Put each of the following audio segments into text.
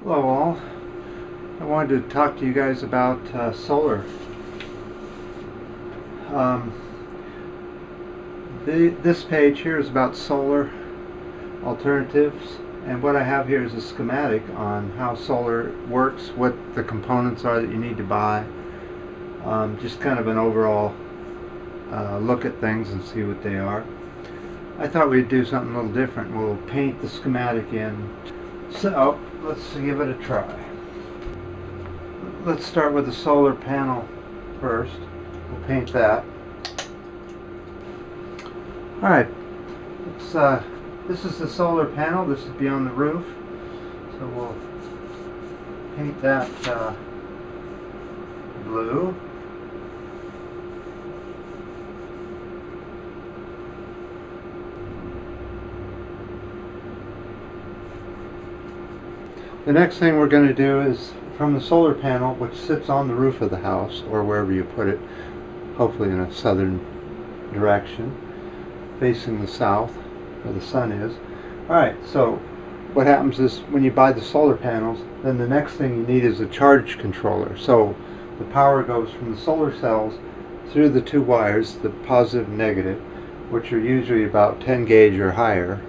Hello all. I wanted to talk to you guys about solar. Um, this page here is about solar alternatives, and what I have here is a schematic on how solar works, what the components are that you need to buy, just kind of an overall look at things and see what they are. I thought we'd do something a little different. We'll paint the schematic in. So let's give it a try. Let's start with the solar panel first. We'll paint that. Alright, this is the solar panel. This is beyond the roof. So we'll paint that blue. The next thing we're going to do is from the solar panel, which sits on the roof of the house or wherever you put it, hopefully in a southern direction, facing the south where the sun is. Alright, so what happens is when you buy the solar panels, then the next thing you need is a charge controller. So the power goes from the solar cells through the two wires, the positive and negative, which are usually about 10 gauge or higher.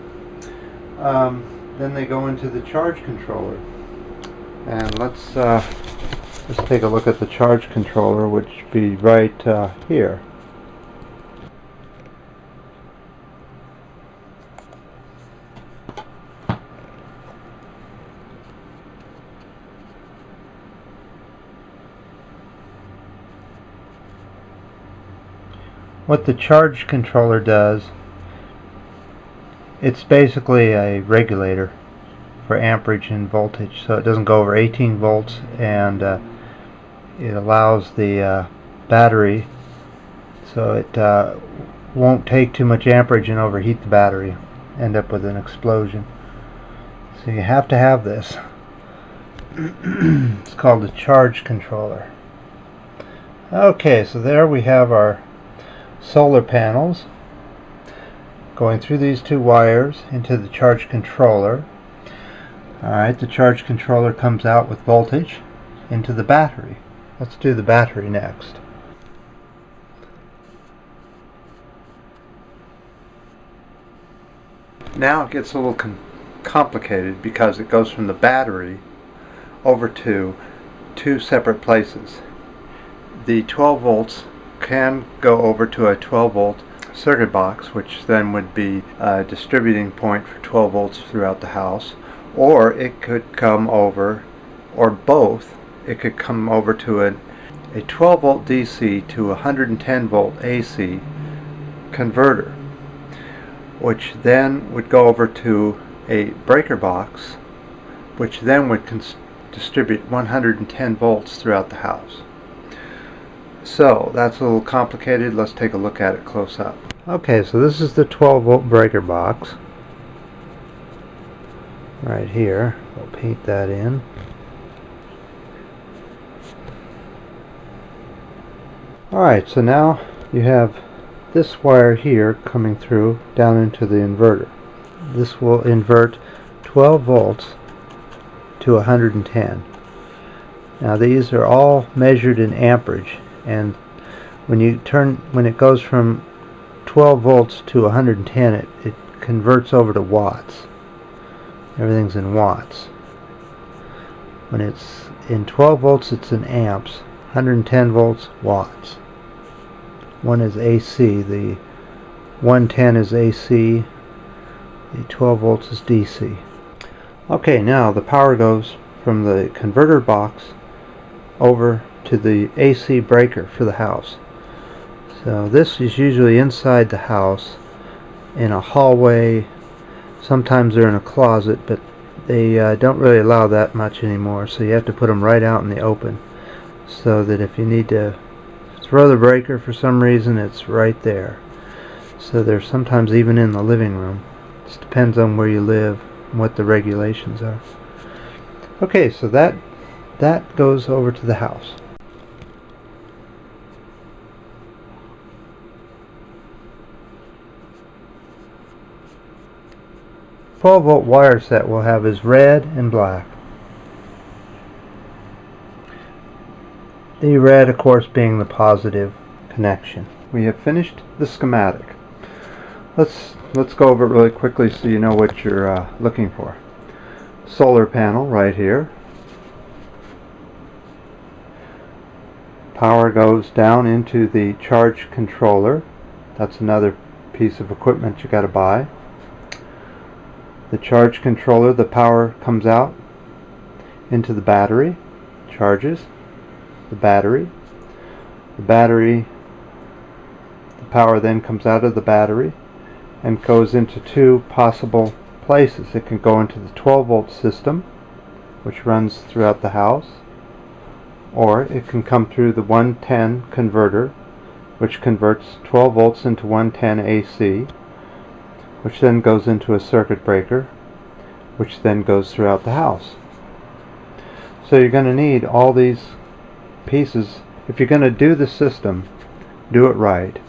Then they go into the charge controller. And let's take a look at the charge controller, which would be right here. What the charge controller does, it's basically a regulator for amperage and voltage, so it doesn't go over 18 volts, and it allows the battery so it won't take too much amperage and overheat the battery, end up with an explosion. So you have to have this. It's called the charge controller. Okay, so there we have our solar panels going through these two wires into the charge controller. Alright, the charge controller comes out with voltage into the battery. Let's do the battery next. Now it gets a little complicated because it goes from the battery over to two separate places. The 12 volts can go over to a 12 volt circuit box, which then would be a distributing point for 12 volts throughout the house, or it could come over, or both, it could come over to a 12 volt DC to 110 volt AC converter, which then would go over to a breaker box, which then would distribute 110 volts throughout the house. So that's a little complicated. Let's take a look at it close up. Okay, so this is the 12 volt breaker box right here. We'll paint that in. Alright, so now you have this wire here coming through down into the inverter. This will invert 12 volts to 110. Now these are all measured in amperage, and when it goes from 12 volts to 110, it converts over to watts. Everything's in watts. When it's in 12 volts, it's in amps. 110 volts, watts. One is AC. The 110 is AC. The 12 volts is DC. Okay, now the power goes from the converter box over to the AC breaker for the house. So this is usually inside the house in a hallway. Sometimes they're in a closet, but they don't really allow that much anymore, so you have to put them right out in the open, so that if you need to throw the breaker for some reason, it's right there. So they're sometimes even in the living room. Just depends on where you live and what the regulations are. Okay, so that goes over to the house. 12 volt wire set we'll have is red and black. The red, of course, being the positive connection. We have finished the schematic. Let's go over it really quickly so you know what you're looking for. Solar panel right here. Power goes down into the charge controller. That's another piece of equipment you got to buy. The charge controller, the power comes out into the battery, charges the battery. The power then comes out of the battery and goes into two possible places. It can go into the 12-volt system, which runs throughout the house, or it can come through the 110 converter, which converts 12 volts into 110 AC, which then goes into a circuit breaker, which then goes throughout the house. So you're going to need all these pieces. If you're going to do the system, do it right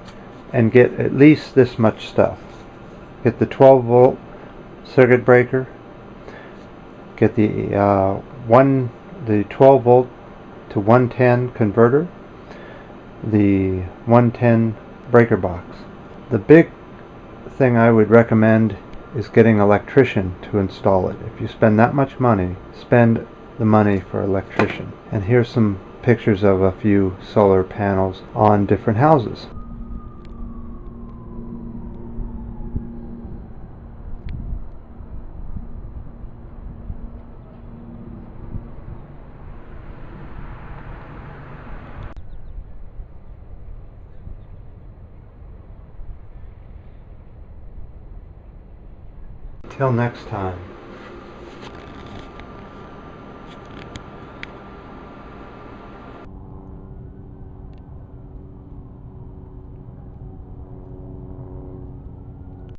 and get at least this much stuff. Get the 12 volt circuit breaker, get the 12 volt to 110 converter, the 110 breaker box. The big thing I would recommend is getting an electrician to install it. If you spend that much money, spend the money for an electrician. And here's some pictures of a few solar panels on different houses. Till next time.